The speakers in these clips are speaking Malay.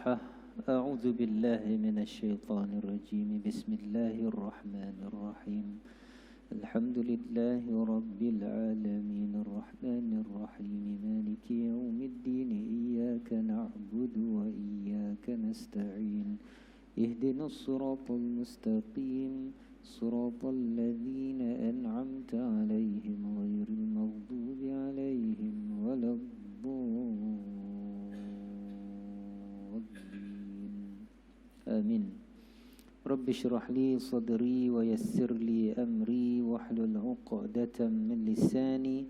الفاتحة. أعوذ بالله من الشيطان الرجيم. بسم الله الرحمن الرحيم. الحمد لله رب العالمين الرحمن الرحيم مالك يوم الدين إياك نعبد وإياك نستعين اهدنا الصراط المستقيم صراط الذين أنعمت عليهم غير المغضوب عليهم ولا الضالين آمين. رب اشرح لي صدري ويسر لي أمري واحلل عقدة من لساني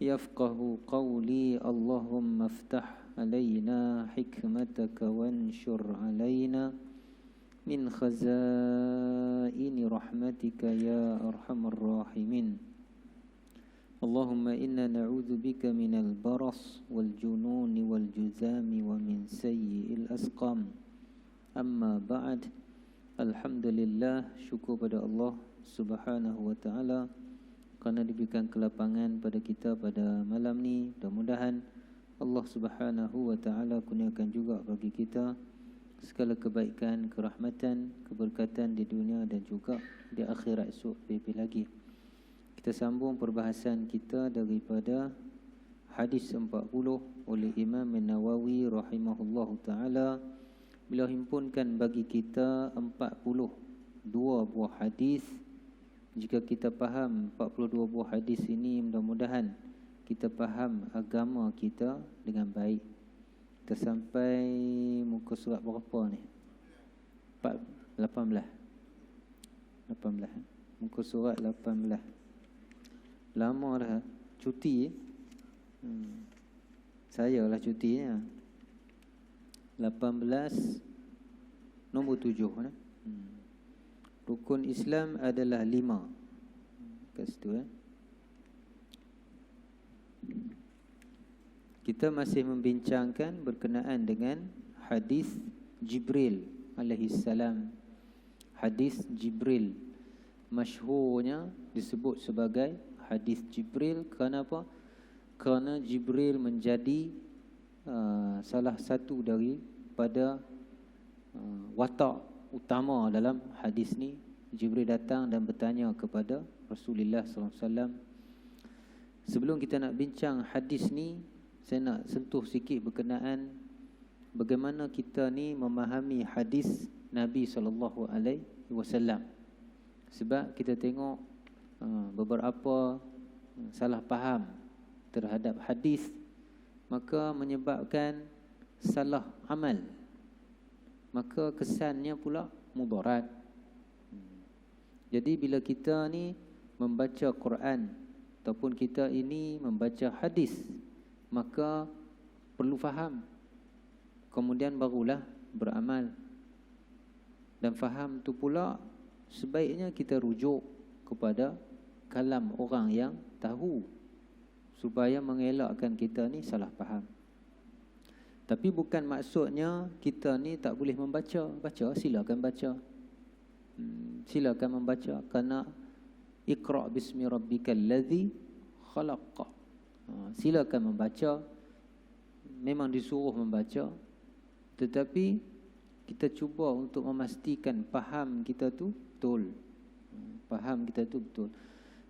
يفقه قولي. اللهم افتح علينا حكمتك وانشر علينا من خزائن رحمتك يا أرحم الراحمين. اللهم إنا نعوذ بك من البرص والجنون والجذام ومن سيء الأسقام. أما بعد. Alhamdulillah, syukur pada Allah Subhanahu wa ta'ala kerana diberikan kelapangan pada kita pada malam ni. Mudah-mudahan Allah Subhanahu wa ta'ala kurniakan juga bagi kita segala kebaikan, kerahmatan, keberkatan di dunia dan juga di akhirat esok lebih lagi. Kita sambung perbahasan kita daripada hadis 40 oleh Imam Nawawi rahimahullahu ta'ala. Beliau himpunkan bagi kita 42 buah hadis. Jika kita faham 42 buah hadis ini, mudah-mudahan kita faham agama kita dengan baik. Kita sampai muka surat berapa ni? 18. Muka surat 18. Lama dah cuti. Saya lah cutinya. 18 nombor 7 Rukun Islam adalah 5. Kat situ Kita masih membincangkan berkenaan dengan hadis Jibril alaihi salam. Hadis Jibril masyhurnya disebut sebagai hadis Jibril. Kenapa? Kerana Jibril menjadi salah satu daripada watak utama dalam hadis ni. Jibril datang dan bertanya kepada Rasulullah SAW. Sebelum kita nak bincang hadis ni, saya nak sentuh sikit berkenaan bagaimana kita ni memahami hadis Nabi SAW. Sebab kita tengok beberapa salah faham terhadap hadis, maka menyebabkan salah amal, maka kesannya pula mudarat. Jadi bila kita ni membaca Quran ataupun kita ini membaca hadis, maka perlu faham, kemudian barulah beramal. Dan faham tu pula sebaiknya kita rujuk kepada kalam orang yang tahu, supaya mengelakkan kita ni salah faham. Tapi bukan maksudnya kita ni tak boleh membaca. Baca, silakan baca. Silakan membaca. Kerana Iqra' bismi rabbikal ladzi khalaq. Silakan membaca. Memang disuruh membaca. Tetapi kita cuba untuk memastikan faham kita tu betul. Faham kita tu betul.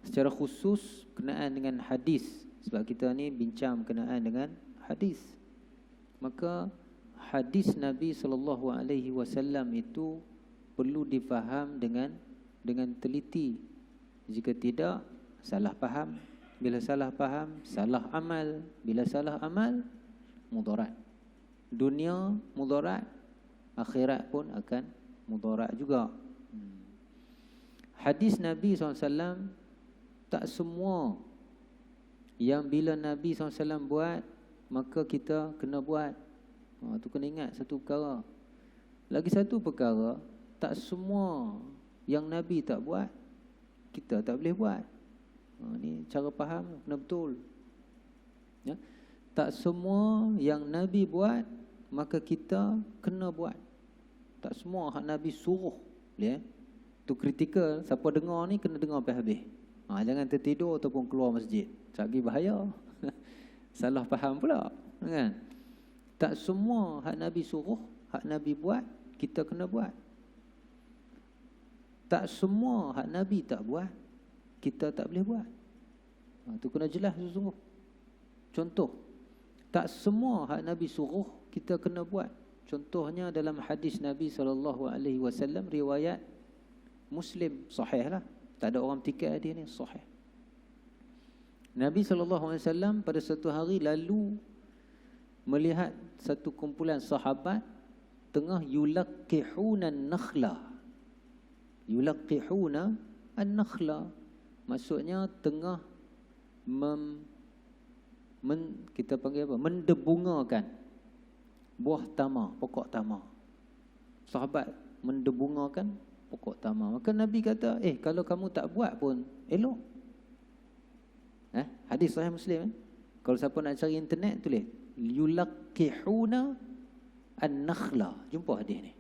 Secara khusus kenaan dengan hadis, sebab kita ni bincang kenaan dengan hadis, maka hadis Nabi SAW itu perlu difaham dengan teliti. Jika tidak, salah faham. Bila salah faham, salah amal. Bila salah amal, mudarat. Dunia mudarat, akhirat pun akan mudarat juga. Hadis Nabi SAW tak semua yang bila Nabi SAW buat, maka kita kena buat. Tu kena ingat satu perkara. Lagi satu perkara, tak semua yang Nabi tak buat, kita tak boleh buat. Ni cara faham kena betul. Ya? Tak semua yang Nabi buat, maka kita kena buat. Tak semua hak Nabi suruh. Ya? Tu kritikal. Siapa dengar ni kena dengar sampai habis. Jangan tertidur ataupun keluar masjid. Lagi bahaya. Salah faham pula, kan? Tak semua hak Nabi suruh hak Nabi buat, kita kena buat. Tak semua hak Nabi tak buat, kita tak boleh buat. Itu kena jelas sungguh. Contoh, tak semua hak Nabi suruh, kita kena buat. Contohnya dalam hadis Nabi SAW, riwayat Muslim, sahih lah. Tak ada orang tikai hadis ni, sahih. Nabi SAW pada satu hari lalu melihat satu kumpulan sahabat tengah yulaqihuna an-nakhla. Yulaqihuna an-nakhla, maksudnya tengah kita panggil apa? Mendebungakan buah tamar, pokok tamar. Sahabat mendebungakan pokok tamar. Maka Nabi kata, kalau kamu tak buat pun elok. Hadis sahih Muslim. Kalau siapa nak cari internet, tulis yulaqihuna an-nakhla. Jumpa hadis ni.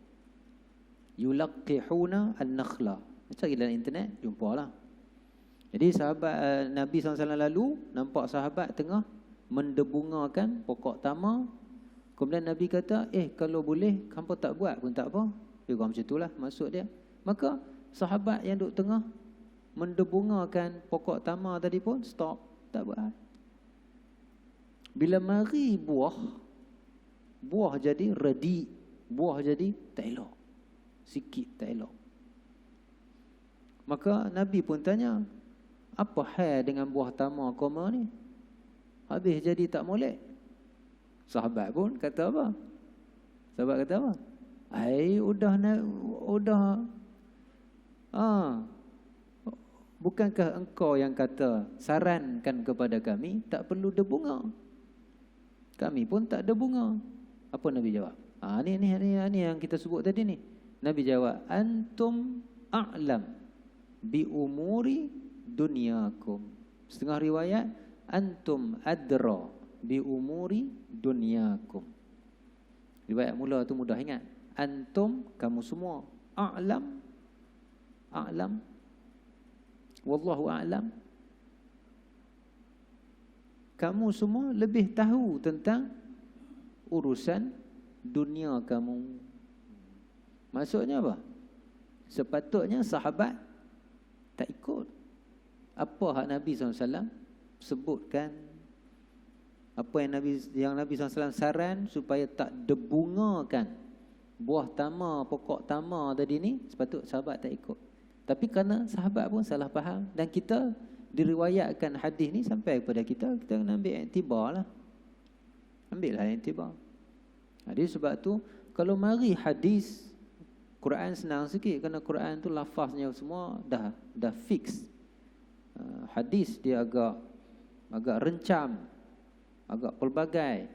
Yulaqihuna an-nakhla. Cari dalam internet, jumpalah. Jadi sahabat Nabi SAW lalu nampak sahabat tengah mendebungakan pokok tamar. Kemudian Nabi kata, kalau boleh hampa tak buat pun tak apa. Macam itulah maksud dia. Maka sahabat yang duduk tengah mendebungakan pokok tamar tadi pun stop, tak buat. Bila mari buah jadi redi, buah jadi tak elok, sikit tak elok. Maka Nabi pun tanya, apa hal dengan buah tamar koma ni? Habis jadi tak molek. Sahabat pun kata apa? Sahabat kata apa? Udah. Bukankah engkau yang kata sarankan kepada kami tak perlu debunga? Kami pun tak debunga. Apa Nabi jawab? Ni yang kita sebut tadi ni. Nabi jawab, antum a'lam bi umuri dunyakum. Setengah riwayat, antum adra bi umuri dunyakum. Riwayat mula tu mudah ingat. Antum, kamu semua. A'lam, wallahu a'lam, kamu semua lebih tahu tentang urusan dunia kamu. Maksudnya apa? Sepatutnya sahabat tak ikut apa hak Nabi SAW sebutkan, apa yang Nabi SAW saran supaya tak debungakan buah tamar, pokok tamar tadi ni. Sepatut sahabat tak ikut. Tapi kerana sahabat pun salah faham, dan kita diriwayatkan hadis ni sampai kepada kita, kita kena ambil iktibar lah. Ambillah iktibar. Jadi sebab tu kalau mari hadis, Quran senang sikit kerana Quran tu lafaznya semua dah fix. Hadis dia agak rencam, agak pelbagai.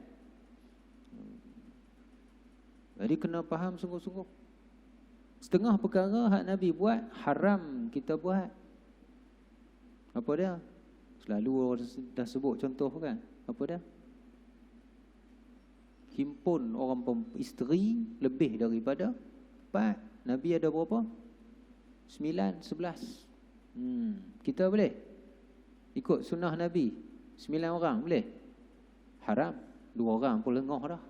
Jadi kena faham sungguh-sungguh. Setengah perkara hak Nabi buat haram kita buat. Apa dia? Selalu orang dah sebut contoh kan. Apa dia? Himpun orang isteri lebih daripada 4. Nabi ada berapa? 9, 11. Kita boleh ikut sunnah Nabi 9 orang boleh? Haram. 2 orang pun lengah dah.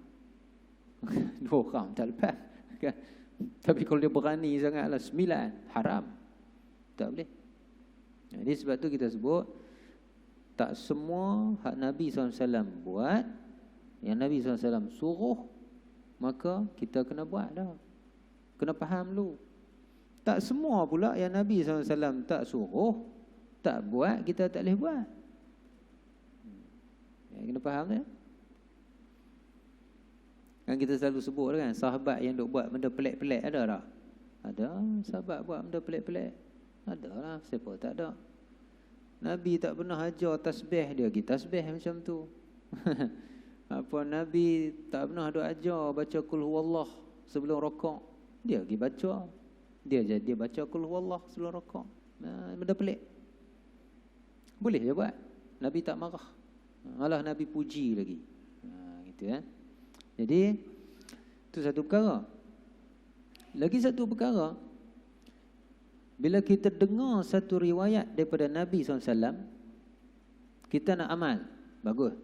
2 orang tak lepas kan? Tapi kalau dia berani sangatlah 9, haram. Tak boleh. Jadi sebab tu kita sebut tak semua hak Nabi SAW buat, yang Nabi SAW suruh, maka kita kena buat dah. Kena faham dulu. Tak semua pula yang Nabi SAW tak suruh, tak buat, kita tak boleh buat. Kena faham tak? Kan kita selalu sebut kan, sahabat yang duk buat benda pelik-pelik ada tak? Ada sahabat buat benda pelik-pelik. Ada lah, siapa tak ada. Nabi tak pernah ajar tasbih, dia pergi tasbih macam tu. Apa Nabi tak pernah duk ajar baca qul huwallah sebelum rakaat, dia pergi baca. Dia baca qul huwallah sebelum rakaat. Benda pelik. Boleh je buat. Nabi tak marah. Malah Nabi puji lagi. Gitu ya. Jadi itu satu perkara. Lagi satu perkara, bila kita dengar satu riwayat daripada Nabi SAW, kita nak amal, bagus.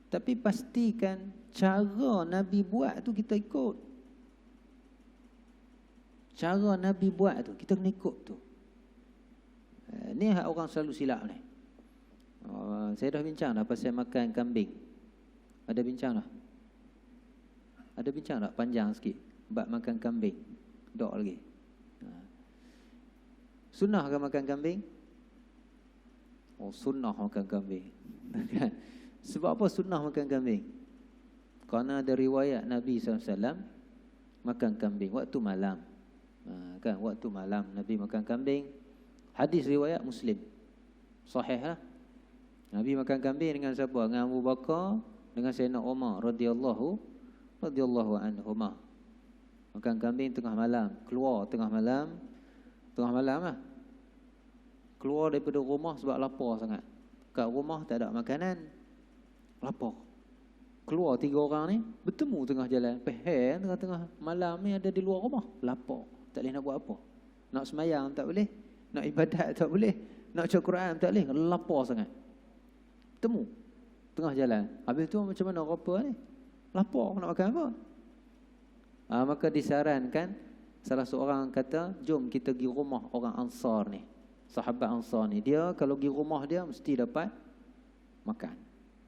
Tapi pastikan cara Nabi buat tu kita ikut. Cara Nabi buat tu, kita kena ikut tu. Ni orang selalu silap ni. Saya dah bincang dah pasal makan kambing. Ada bincang dah? Ada bincang tak? Panjang sikit. Bab makan kambing. Dok lagi. Sunnah ke makan kambing? Oh, sunnah makan kambing. Sebab apa sunnah makan kambing? Kerana ada riwayat Nabi SAW makan kambing waktu malam. Kan, waktu malam Nabi makan kambing. Hadis riwayat Muslim. Sahih lah. Nabi makan kambing dengan siapa? Dengan Abu Bakar, dengan Sayyidina Umar radhiyallahu anhuma. Makan kambing tengah malam, keluar tengah malam lah. Keluar daripada rumah sebab lapar sangat. Kat rumah tak ada makanan, lapar. Keluar 3 orang ni, bertemu tengah jalan. Peher tengah-tengah malam ni ada di luar rumah, lapar. Tak boleh nak buat apa. Nak semayang tak boleh, nak ibadat tak boleh, nak baca Quran tak boleh, lapar sangat. Bertemu tengah jalan. Habis tu macam mana apa ni? Lapar, nak makan apa? Maka disarankan, salah seorang kata, jom kita pergi rumah orang Ansar ni. Sahabat Ansar ni, dia kalau pergi rumah dia mesti dapat makan.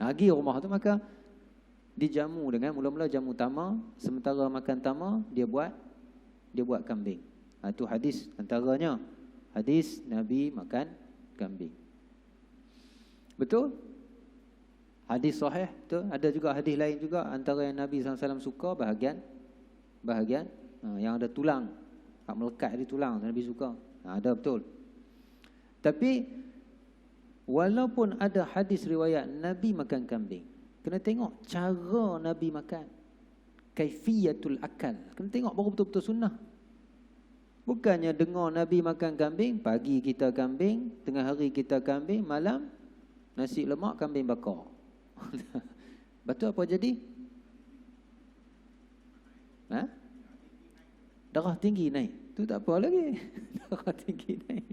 Pergi rumah tu, maka dijamu dengan mula-mula jamu tamar. Sementara makan tamar, dia buat kambing. Itu hadis antaranya. Hadis Nabi makan kambing. Betul? Hadis sahih tu. Ada juga hadis lain juga, antara yang Nabi SAW suka bahagian yang ada tulang, hak melekat di tulang, Nabi suka. Ada betul. Tapi walaupun ada hadis riwayat Nabi makan kambing, kena tengok cara Nabi makan, kaifiyatul akal. Kena tengok baru betul-betul sunnah. Bukannya dengar Nabi makan kambing, pagi kita kambing, tengah hari kita kambing, malam nasi lemak kambing bakar. Betul apa jadi? Darah tinggi naik. Tu tak apa lagi. Darah tinggi naik.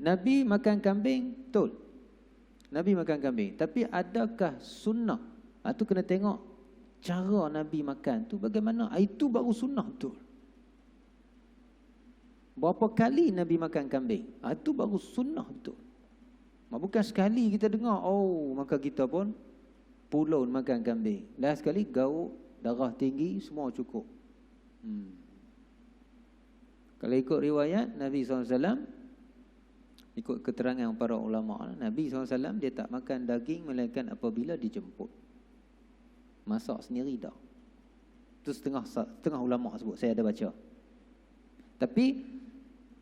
Nabi makan kambing, betul. Nabi makan kambing. Tapi adakah sunnah? Tu kena tengok cara Nabi makan tu bagaimana. Itu baru sunnah betul. Berapa kali Nabi makan kambing? Itu baru sunnah betul. Bukan sekali kita dengar, maka kita pun pulun makan kambing. Dah sekali gauk, darah tinggi, semua cukup. Kalau ikut riwayat Nabi SAW, ikut keterangan para ulama, Nabi SAW dia tak makan daging melainkan apabila dijemput. Masak sendiri tak. Itu setengah ulama sebut, saya ada baca. Tapi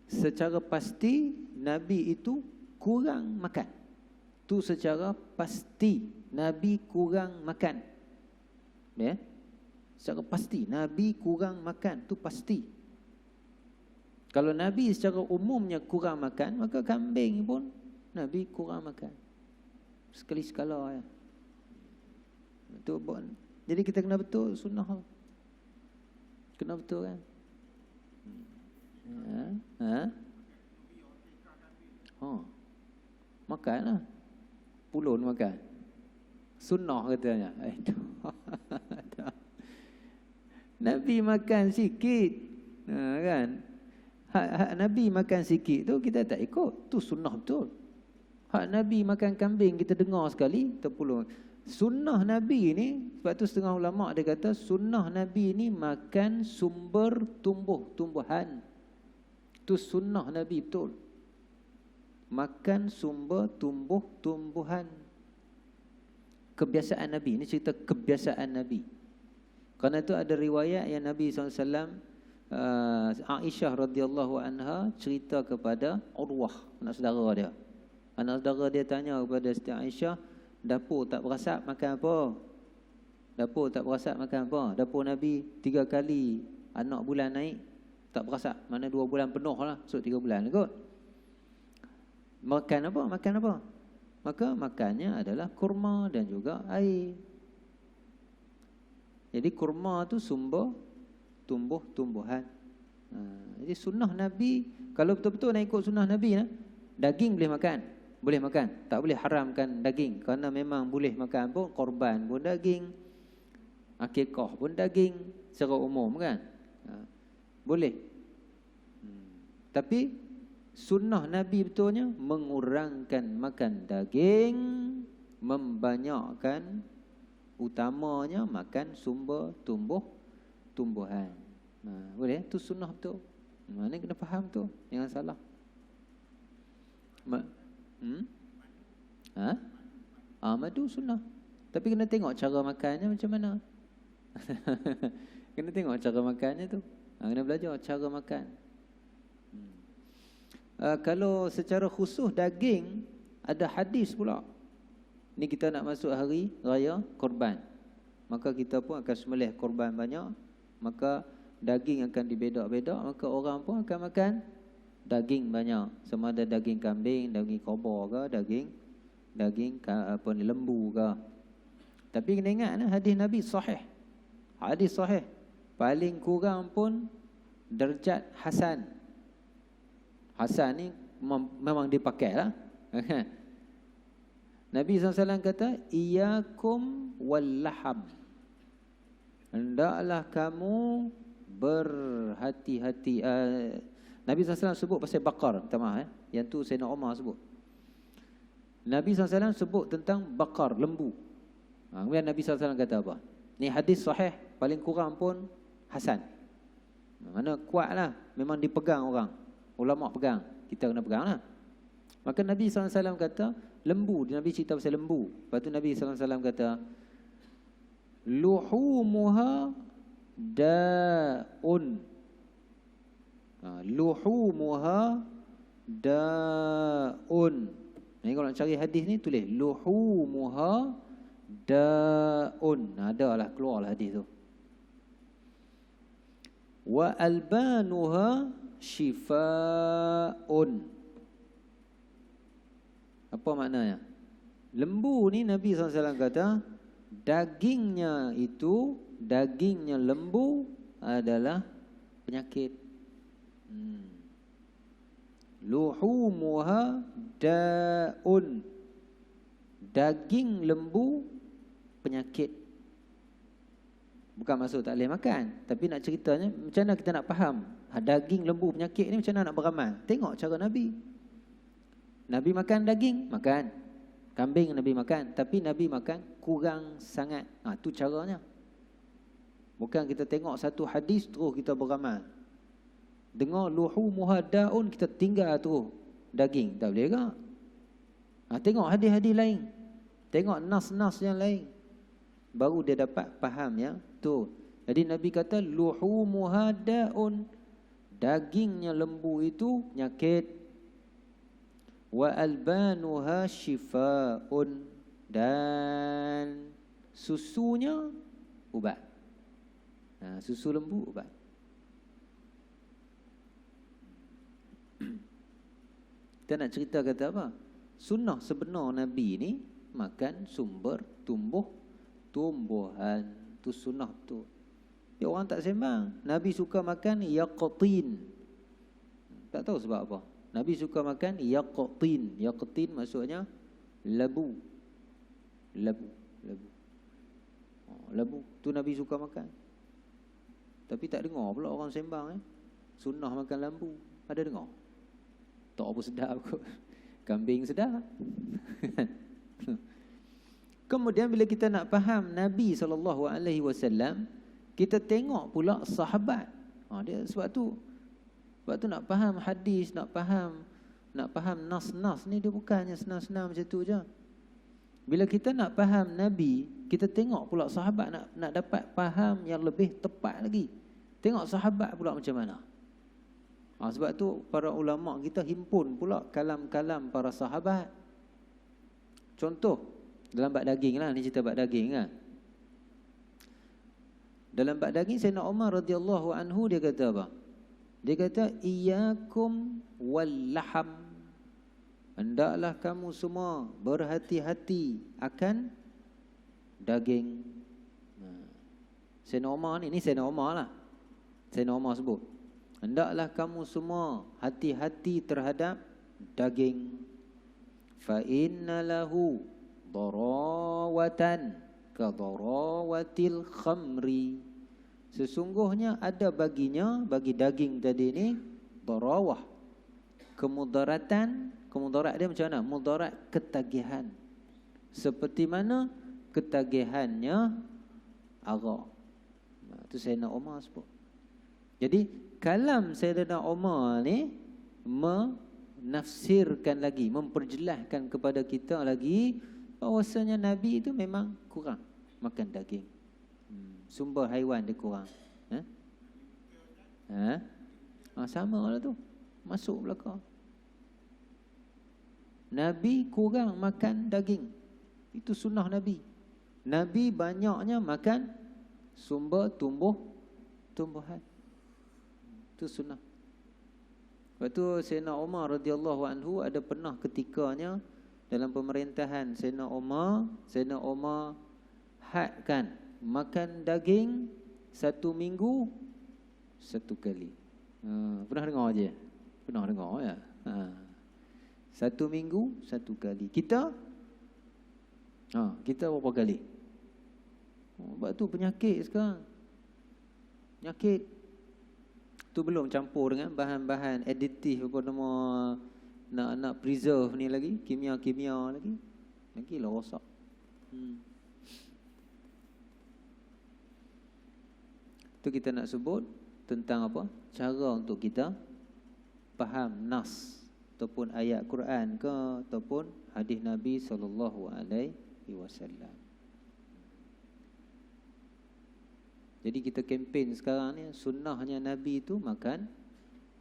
secara pasti Nabi itu kurang makan. Tu secara pasti Nabi kurang makan. Ya? Secara pasti Nabi kurang makan, tu pasti. Kalau Nabi secara umumnya kurang makan, maka kambing pun Nabi kurang makan. Sekali-sekala ya. Betul. Jadi kita kena betul sunnah. Kena betul kan? Makanlah. Pulun makan. Sunnah katanya. Nabi makan sikit. Kan? Hak Nabi makan sikit tu kita tak ikut. Tu sunnah betul. Hak Nabi makan kambing kita dengar sekali, terpulun. Sunnah Nabi ni, sebab tu setengah ulama' dia kata sunnah Nabi ni makan sumber tumbuh-tumbuhan. Tu sunnah Nabi betul. Makan sumber tumbuh-tumbuhan. Kebiasaan Nabi. Ini cerita kebiasaan Nabi. Kerana itu ada riwayat yang Nabi SAW, Aisyah radhiyallahu anha cerita kepada Urwah, anak saudara dia. Anak saudara dia tanya kepada Siti Aisyah, dapur tak berasap makan apa? Dapur tak berasap makan apa? Dapur Nabi 3 kali anak bulan naik tak berasap. Mana 2 bulan penuh lah, so 3 bulan kot. Makan apa? Makan apa? Maka makannya adalah kurma dan juga air. Jadi kurma tu sumber tumbuh-tumbuhan. Jadi sunnah Nabi, kalau betul-betul nak ikut sunnah Nabi, daging boleh makan. Boleh makan. Tak boleh haramkan daging. Kerana memang boleh makan pun, korban pun daging. Akikah pun daging secara umum kan. Boleh. Tapi sunnah Nabi betulnya mengurangkan makan daging, membanyakkan utamanya makan sumber tumbuhan. Boleh? Tu sunnah betul. Mana kena faham tu, jangan salah. Madu sunnah. Tapi kena tengok cara makannya macam mana. Kena tengok cara makannya tu. Kena belajar cara makan. Kalau secara khusus daging, ada hadis pula. Ni kita nak masuk hari raya korban. Maka kita pun akan sembelih korban banyak. Maka daging akan dibedak-bedak. Maka orang pun akan makan daging banyak. Sama ada daging kambing, daging kobor ke, daging lembu ke. Tapi kena ingat hadis Nabi sahih. Hadis sahih. Paling kurang pun darjat hasan. Hasan ni memang dipakai lah. Nabi SAW kata, Iyakum wal laham. Hendaklah kamu berhati-hati. Nabi SAW sebut pasal bakar. Minta maaf. Yang tu Sayyidina Umar sebut. Nabi SAW sebut tentang bakar, lembu. Kemudian Nabi SAW kata apa? Ni hadis sahih. Paling kurang pun hasan. Mana kuat lah. Memang dipegang orang. Ulama pegang. Kita kena pegang lah. Maka Nabi SAW kata, lembu. Nabi cerita pasal lembu. Lepas tu Nabi SAW kata, luhumuha da'un. Luhumuha da'un. Jadi kalau nak cari hadis ni, tulis luhumuha da'un. Adalah, keluarlah hadis tu. Wa albanuha shifa'un. Apa maknanya? Lembu ni Nabi SAW kata, dagingnya lembu adalah penyakit. Luhumuha da'un. Daging lembu penyakit. Bukan maksud tak boleh makan, tapi nak ceritanya macam mana kita nak faham daging lembu penyakit ni, macam mana nak beramal. Tengok cara Nabi. Nabi makan daging, makan. Kambing Nabi makan, tapi Nabi makan kurang sangat. Tu caranya. Bukan kita tengok satu hadis terus kita beramal. Dengar luhumuha da'un, kita tinggal terus daging. Tak boleh ke? Tengok hadis-hadis lain. Tengok nas-nas yang lain. Baru dia dapat faham ya. Tu. Jadi Nabi kata luhumuha da'un. Dagingnya lembu itu penyakit. Wa albanuha shifa'un. Dan susunya ubat. Susu lembu ubat. Kita nak cerita kata apa? Sunnah sebenar Nabi ni makan sumber tumbuhan. Tu sunnah tu. Ya, orang tak sembang. Nabi suka makan yaqtin. Tak tahu sebab apa. Nabi suka makan yaqtin. Yaqtin maksudnya labu. Labu. Tu Nabi suka makan. Tapi tak dengar pula orang sembang. Sunnah makan lembu. Ada dengar? Tak apa sedap kot. Kambing sedap. Kemudian bila kita nak faham Nabi SAW, kita tengok pula sahabat. Sebab tu nak faham hadis, nak faham nas-nas ni, dia bukannya senang-senang macam tu je. Bila kita nak faham Nabi, kita tengok pula sahabat, nak dapat faham yang lebih tepat lagi. Tengok sahabat pula macam mana. Sebab tu para ulama kita himpun pula kalam-kalam para sahabat. Contoh dalam bab daging lah, ni cerita bab daging kan. Dalam bab daging Sayyidina Umar radhiyallahu anhu dia kata apa? Dia kata iyyakum wal laham. Hendaklah kamu semua berhati-hati akan daging. Sayyidina Umar ni Sayyidina Umar lah. Sayyidina Umar sebut, hendaklah kamu semua hati-hati terhadap daging. Fa inna lahu darawatan, kadarawatil khamri. Sesungguhnya ada baginya, bagi daging tadi ini, darawah, kemudaratan. Kemudarat dia macam mana? Mudarat ketagihan. Seperti mana ketagihannya arak. Itu Sayyidina Umar sebut. Jadi kalam Sayyidina Umar ni menafsirkan lagi, memperjelaskan kepada kita lagi bahawasanya Nabi itu memang kurang makan daging. Sumber haiwan dia kurang. Sama lah tu. Masuk belakang. Nabi kurang makan daging. Itu sunnah Nabi. Nabi banyaknya makan sumber tumbuhan. Itu sunnah. Lepas tu Sayyidina Umar radhiyallahu anhu ada pernah ketikanya dalam pemerintahan Sayyidina Umar hadkan makan daging 1 minggu 1 kali. Pernah dengar je? Pernah dengar ya? 1 minggu 1 kali. Kita berapa kali? Sebab tu penyakit sekarang. Penyakit tu belum campur dengan bahan-bahan aditif apa nama nak preserve ni lagi, kimia-kimia lagi. Lagilah rosak. Tu kita nak sebut tentang apa? Cara untuk kita faham nas ataupun ayat Quran ke ataupun hadis Nabi sallallahu alaihi wasallam. Jadi kita kempen sekarang ni sunnahnya Nabi itu makan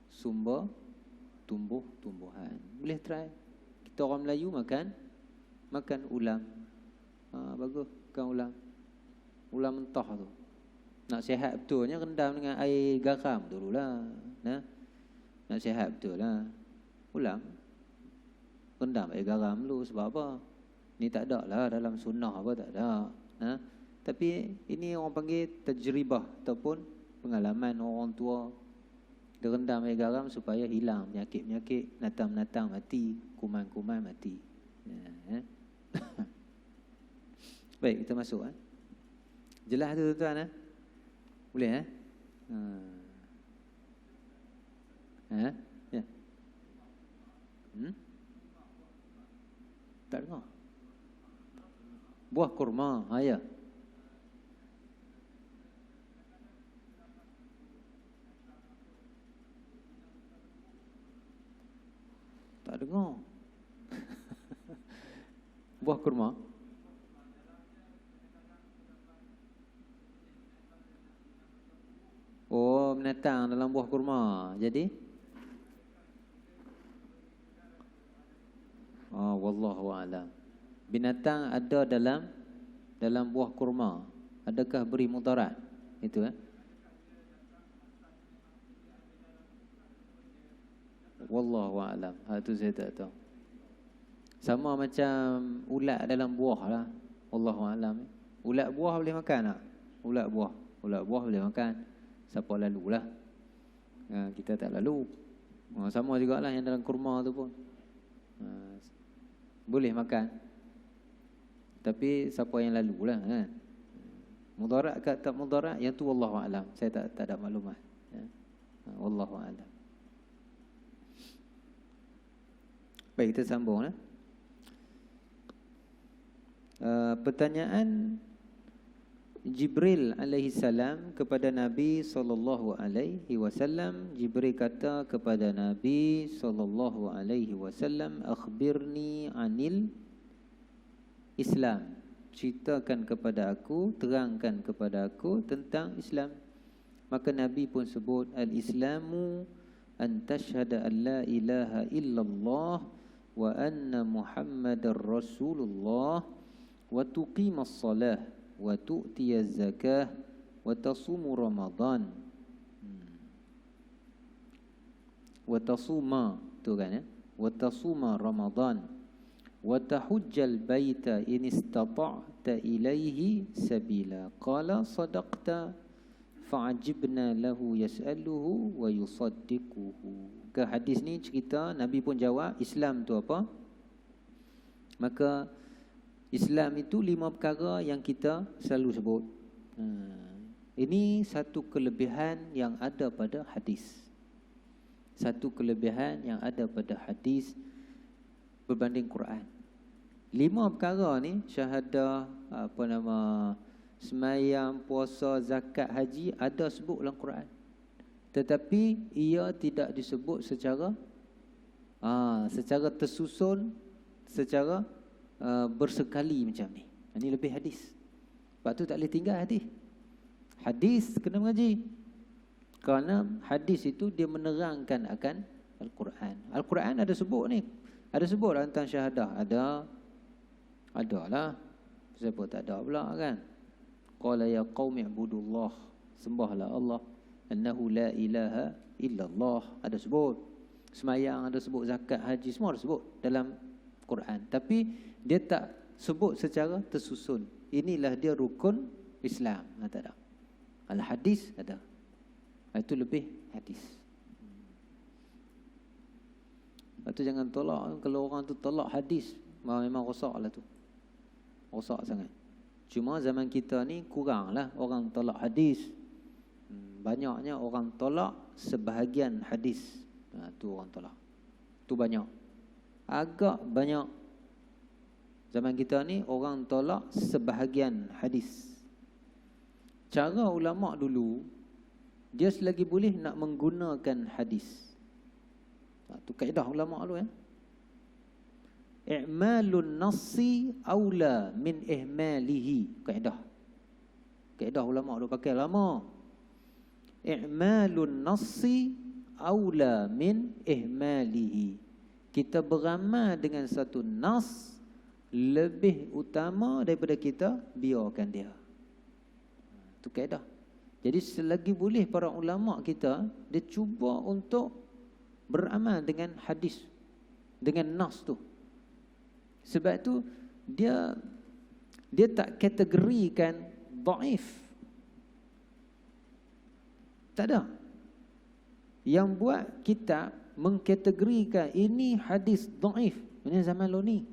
sumber tumbuh-tumbuhan. Boleh try. Kita orang Melayu makan ulam. Bagus makan ulam. Ulam mentah tu. Nak sihat betulnya rendam dengan air garam dululah. Nak sihat betul lah. Ulam rendam air garam dulu. Sebab apa? Ni tak ada lah dalam sunnah apa, tak ada. Tapi ini orang panggil tajribah ataupun pengalaman orang tua. Dia rendam air garam supaya hilang penyakit-penyakit, natang-natang mati, kuman-kuman mati. Baik, kita masuk. Jelas tu tuan-tuan? Boleh Ya. Tak dengar. Buah kurma, ya. Tak dengar. Buah kurma. Oh, binatang dalam buah kurma. Jadi? Wallahu a'lam. Binatang ada dalam buah kurma. Adakah beri mudarat? Itu Wallahu a'lam. Itu saya tak tahu. Sama macam ulat dalam buah lah. Wallahu a'lam. Ulat buah boleh makan tak? Ulat buah boleh makan. Siapa lalulah. Kita tak lalu. Sama jugalah yang dalam kurma tu pun. Boleh makan. Tapi siapa yang lalulah kan. Mudarat ke tak mudarat, yang tu wallahu a'lam. Saya tak ada maklumat. Wallahu a'lam. Baik, kita sambung. Pertanyaan Jibril alaihi salam kepada Nabi sallallahu alaihi wasallam. Jibril kata kepada Nabi sallallahu alaihi wasallam, akhbirni anil Islam. Ceritakan kepada aku, terangkan kepada aku tentang Islam. Maka Nabi pun sebut, al-Islamu an tashhada an la ilaha illallah wa anna Muhammadar Rasulullah wa tuqimas salah wa tu'tiyaz zakah wa tasumu Ramadan. Wa tasuma tu kan wa tasuma Ramadan wa tahujjal baita in istata'ta ilaihi sabila. Qala sadaqta fa'ajibna lahu yas'aluhu wa yusaddiquhu. Ke hadis ni cerita Nabi pun jawab Islam tu apa? Maka Islam itu 5 perkara yang kita selalu sebut. Ini satu kelebihan yang ada pada hadis. Satu kelebihan yang ada pada hadis berbanding Quran. 5 perkara ni, syahadah, semayang, puasa, zakat, haji, ada sebut dalam Quran. Tetapi ia tidak disebut secara tersusun, secara bersekali macam ni. Ini lebih hadis. Sebab tu tak boleh tinggal hadis. Hadis kena mengaji. Kerana hadis itu dia menerangkan akan Al-Quran. Al-Quran ada sebut ni. Ada sebut tentang syahadah. Ada lah. Siapa tak ada pula kan? Qala ya qaumi ibudullah. Sembahlah Allah. Annahu la ilaha illallah. Ada sebut. Semayang ada sebut, zakat, haji, semua ada sebut dalam Quran. Tapi dia tak sebut secara tersusun. Inilah dia rukun Islam. Tak ada. Al-hadis ada. Itu lebih hadis. Lepas tu jangan tolak. Kalau orang tu tolak hadis, memang rosak lah tu. Rosak sangat. Cuma zaman kita ni kurang lah orang tolak hadis. Banyaknya orang tolak sebahagian hadis. Tu orang tolak. Tu banyak. Agak banyak. Zaman kita ni orang tolak sebahagian hadis. Cara ulama' dulu, dia selagi boleh nak menggunakan hadis. Tu kaedah ulama' dulu ya. I'malun nassi aula min ihmalihi. Kaedah ulama' dulu pakai lama. I'malun nassi aula min ihmalihi. Kita beramal dengan satu nas lebih utama daripada kita biarkan dia. Itu kaedah. Jadi selagi boleh para ulama' kita, dia cuba untuk beramal dengan hadis, dengan nas tu. Sebab tu dia tak kategorikan dhaif. Tak ada. Yang buat kitab mengkategorikan ini hadis dhaif. Ini zaman lo ni.